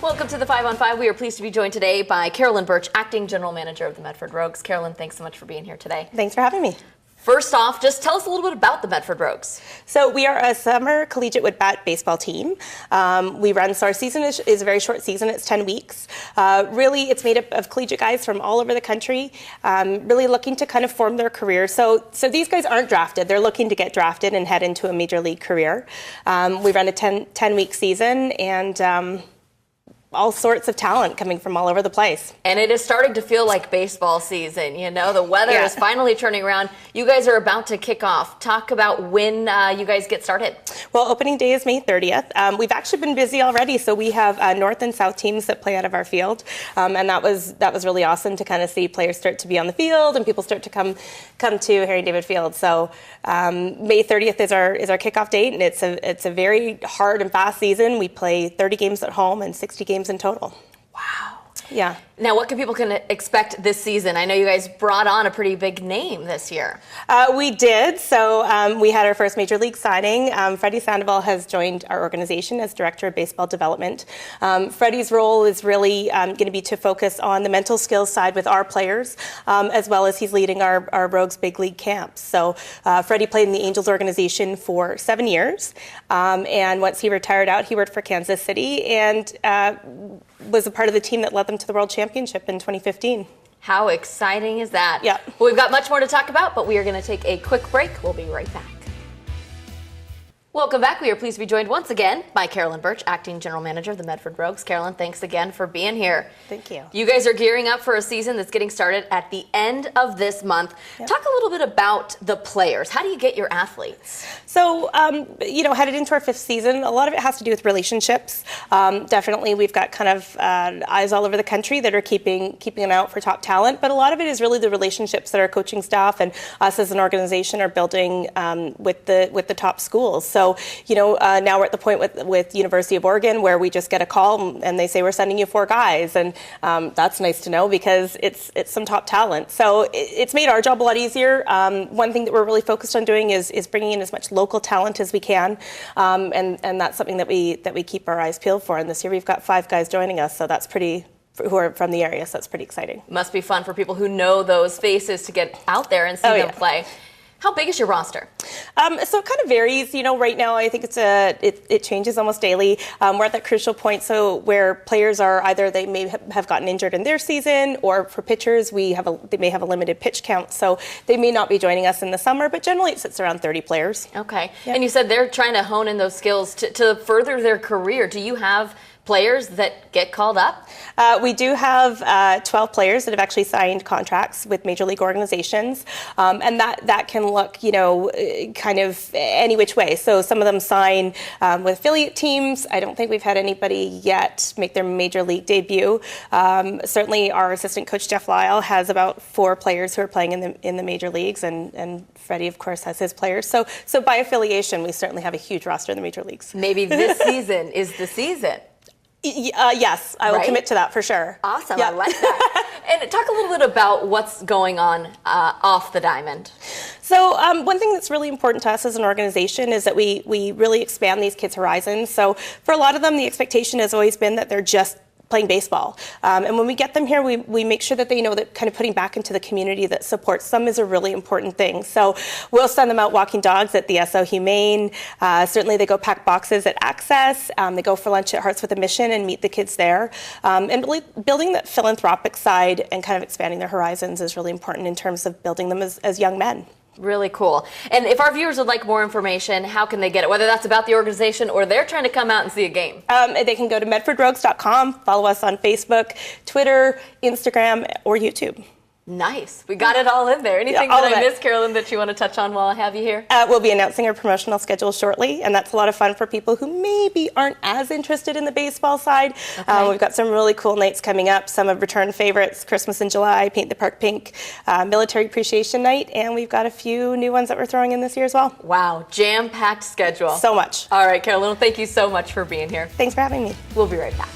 Welcome to the 5 on 5. We are pleased to be joined today by Carolyn Birch, Acting General Manager of the Medford Rogues. Carolyn, thanks so much for being here today. Thanks for having me. First off, just tell us a little bit about the Medford Rogues. So we are a summer collegiate wood bat baseball team. So our season is a very short season. It's 10 weeks. Really, it's made up of collegiate guys from all over the country, really looking to kind of form their career. So these guys aren't drafted. They're looking to get drafted and head into a major league career. We run a 10-week season, and all sorts of talent coming from all over the place. And it is starting to feel like baseball season. You know, the weather is finally turning around. You guys are about to kick off. Talk about when you guys get started. Well, opening day is May 30th. We've actually been busy already, so we have North and South teams that play out of our field, and that was really awesome to kind of see players start to be on the field and people start to come to Harry David Field. So May 30th is our kickoff date, and it's a very hard and fast season. We play 30 games at home and 60 games in total. Wow. Yeah. Now, what can people expect this season? I know you guys brought on a pretty big name this year. We did. So we had our first major league signing. Freddie Sandoval has joined our organization as Director of Baseball Development. Freddie's role is really going to be to focus on the mental skills side with our players, as well as he's leading our Rogues Big League camps. So Freddie played in the Angels organization for 7 years. And once he retired out, he worked for Kansas City and was a part of the team that led them to the World Championship in 2015. How exciting is that? Yeah. Well, we've got much more to talk about, but we are going to take a quick break. We'll be right back. Welcome back. We are pleased to be joined once again by Carolyn Birch, Acting General Manager of the Medford Rogues. Carolyn, thanks again for being here. Thank you. You guys are gearing up for a season that's getting started at the end of this month. Yep. Talk a little bit about the players. How do you get your athletes? So, headed into our 5th season, a lot of it has to do with relationships. Definitely, we've got kind of eyes all over the country that are keeping an eye out for top talent, but a lot of it is really the relationships that our coaching staff and us as an organization are building with the top schools. So, now we're at the point with University of Oregon where we just get a call and they say we're sending you 4 guys, and that's nice to know because it's some top talent. So it's made our job a lot easier. One thing that we're really focused on doing is bringing in as much local talent as we can, and that's something that we keep our eyes peeled for. And this year we've got 5 guys joining us, so that's who are from the area, so that's pretty exciting. Must be fun for people who know those faces to get out there and see them play. How big is your roster? So it kind of varies. Right now I think it changes almost daily. We're at that crucial point, so where players are either they may have gotten injured in their season, or for pitchers they may have a limited pitch count, so they may not be joining us in the summer. But generally it sits around 30 players. Okay, yeah. And you said they're trying to hone in those skills to further their career. Do you have players that get called up? We do have 12 players that have actually signed contracts with major league organizations, and that can look, kind of any which way. So some of them sign with affiliate teams. I don't think we've had anybody yet make their major league debut. Certainly our assistant coach Jeff Lyle has about 4 players who are playing in the major leagues, and Freddie of course has his players. So by affiliation, we certainly have a huge roster in the major leagues. Maybe this season is the season. Yes, I will commit to that for sure. Awesome, yep. I like that. And talk a little bit about what's going on off the diamond. So one thing that's really important to us as an organization is that we really expand these kids' horizons. So for a lot of them, the expectation has always been that they're just playing baseball. And when we get them here, we make sure that they know that kind of putting back into the community that supports them is a really important thing. So we'll send them out walking dogs at the SO Humane. Certainly they go pack boxes at Access. They go for lunch at Hearts with a Mission and meet the kids there. And really building that philanthropic side and kind of expanding their horizons is really important in terms of building them as young men. Really cool. And if our viewers would like more information, how can they get it? Whether that's about the organization or they're trying to come out and see a game. They can go to medfordrogues.com, follow us on Facebook, Twitter, Instagram, or YouTube. Nice. We got it all in there. Anything that I missed, Carolyn, that you want to touch on while I have you here? We'll be announcing our promotional schedule shortly, and that's a lot of fun for people who maybe aren't as interested in the baseball side. Okay. We've got some really cool nights coming up. Some of return favorites, Christmas in July, Paint the Park Pink, Military Appreciation Night, and we've got a few new ones that we're throwing in this year as well. Wow. Jam-packed schedule. So much. All right, Carolyn, thank you so much for being here. Thanks for having me. We'll be right back.